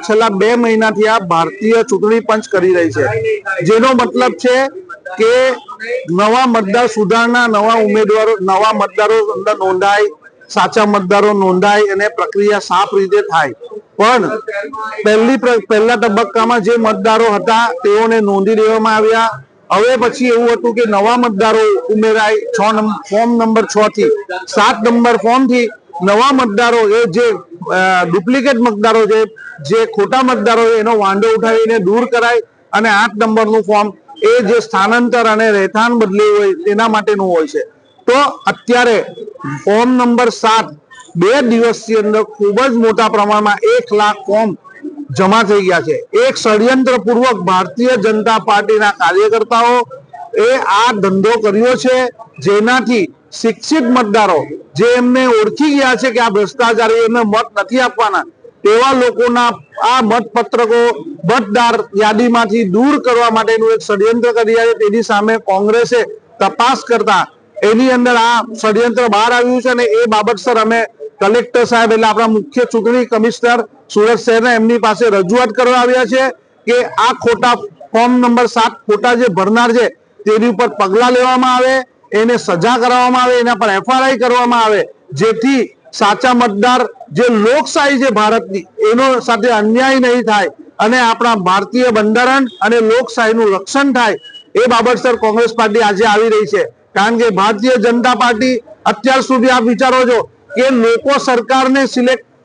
છેલ્લા 2 મહિનાથી આ ભારતીય ચૂંટણી પંચ કરી રહી છે, જેનો મતલબ છે કે નવા મતદાર સુધારણા, નવા ઉમેદવારો, નવા મતદારો અંદર નોંધાય, સાચા મતદારો નોંધાય અને પ્રક્રિયા સાફ રીતે થાય. પણ પહેલા તબક્કામાં જે મતદારો હતા તેઓને નોંધી દેવામાં આવ્યા. હવે પછી એવું હતું કે નવા મતદારો ઉમેરાય. ફોર્મ નંબર 6 થી 7 નંબર ફોર્મ થી નવા મતદારો, એ જે ડુપ્લિકેટ મતદારો છે, જે ખોટા મતદારો છે, એનો વાંધો ઉઠાવીને દૂર કરાય. અને 8 નંબરનું ફોર્મ એ જે સ્થાનાંતર અને રહેઠાણ બદલી હોય તેના માટેનું હોય છે. તો અત્યારે ફોર્મ નંબર 7 2 દિવસની અંદર ખૂબ જ મોટા પ્રમાણમાં 1 લાખ ફોર્મ જમા થઈ ગયા છે. એક ષડયંત્રપૂર્વક ભારતીય જનતા પાર્ટીના કાર્યકર્તાઓ એ આ ધંધો કર્યો છે, જેનાથી શિક્ષિત મતદારો જે એમને ઓળખી ગયા છે કે આ ભ્રષ્ટાચારી, એમને મત નથી આપવાના, તેવા લોકોના આ મતપત્રકો મતદાર યાદીમાંથી દૂર કરવા માટેનું એક ષડયંત્ર કરી રહ્યા છે. તેની સામે કોંગ્રેસે તપાસ કરતા એની અંદર આ ષડયંત્ર બહાર આવ્યું છે અને એ બાબતસર અમે કલેક્ટર સાહેબ એટલે આપણા મુખ્ય ચૂંટણી કમિશનર સુરત શહેરના એમની પાસે રજૂઆત કરવા આવ્યા છે કે આ ખોટા ફોર્મ નંબર 7 ખોટા જે ભરનાર છે તેની ઉપર પગલાં લેવામાં આવે, એને સજા કરવામાં આવે, એના પર FRI કરવામાં આવે, જેથી સાચા મતદાર, જે લોકશાહી છે ભારતની, એનો સાથે અન્યાય નહીં થાય અને આપણા ભારતીય બંધારણ અને લોકશાહીનું રક્ષણ થાય. એ બાબતસર કોંગ્રેસ પાર્ટી આજે આવી રહી છે. કારણ કે ભારતીય જનતા પાર્ટી અત્યાર સુધી આપ વિચારો છો કે લોકો સરકારને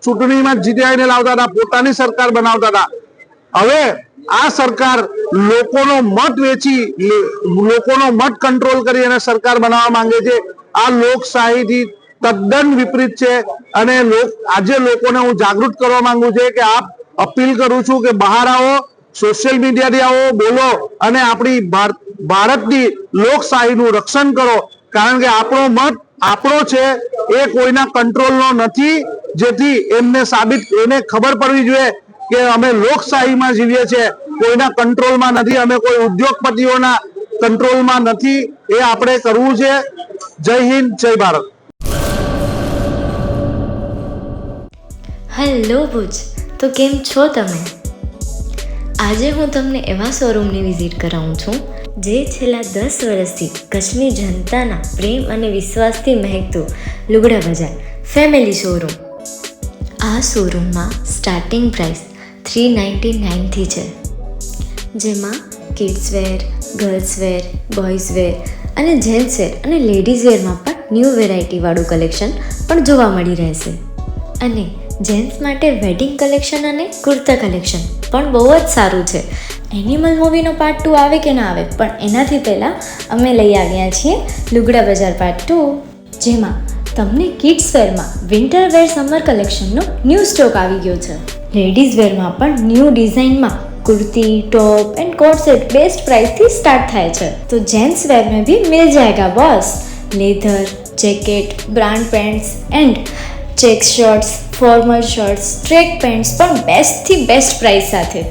ચૂંટણીમાં જીતાડીને લાવતા હતા, પોતાની સરકાર બનાવતા હતા. હવે આ સરકાર લોકોનો મત વેચી, લોકોનો મત કંટ્રોલ કરી અને સરકાર બનાવવા માંગે છે. આ લોકશાહીથી તદ્દન વિપરીત છે અને આજે લોકોને હું જાગૃત કરવા માંગુ છું કે આપ અપીલ કરું છું કે બહાર આવો, સોશિયલ મીડિયાથી આવો, બોલો અને આપણી ભારતની લોકશાહીનું રક્ષણ કરો. કારણ કે આપણો મત આપણો છે, એ કોઈના કંટ્રોલનો નથી. જેથી એને ખબર પડવી જોઈએ કે અમે લોકશાહીમાં જીવીએ છીએ, કોઈના કંટ્રોલમાં નથી, અમે કોઈ ઉદ્યોગપતિઓના કંટ્રોલમાં નથી. એ આપણે કરવું છે. જય હિન્દ, જય ભારત. હેલો ભુજ, તો કેમ છો તમે? આજે હું તમને એવા શોરૂમની વિઝિટ કરાવું છું જે છેલ્લા 10 વર્ષથી કચ્છની જનતાના પ્રેમ અને વિશ્વાસથી મહેકતું લુગડા બજાર ફેમિલી શોરૂમ. આ શોરૂમમાં સ્ટાર્ટિંગ પ્રાઇસ 399થી છે, જેમાં kids wear, girls wear, boys wear અને જેન્ટ્સ વેર અને લેડીઝ વેરમાં પણ ન્યૂ વેરાયટીવાળું કલેક્શન પણ જોવા મળી રહેશે. અને જેન્ટ્સ માટે વેડિંગ કલેક્શન અને કુર્તા કલેક્શન પણ બહુ જ સારું છે. એનિમલ મૂવીનો પાર્ટ 2 આવે કે ના આવે, પણ એનાથી પહેલાં અમે લઈ આવ્યા છીએ લુગડા બજાર પાર્ટ 2, જેમાં તમને કિડ્સ વેરમાં વિન્ટર વેર સમર કલેક્શનનો ન્યૂ સ્ટોક આવી ગયો છે. લેડીઝ વેરમાં પણ ન્યૂ ડિઝાઇનમાં kurti, top and coat set best price थी स्टार्ट થાય છે. तो जेंट्स वेयर में भी मिल जाएगा boss. Leather, jacket, brand pants and check shirts, formal shirts, track pants પણ બેસ્ટથી બેસ્ટ પ્રાઇસ સાથે.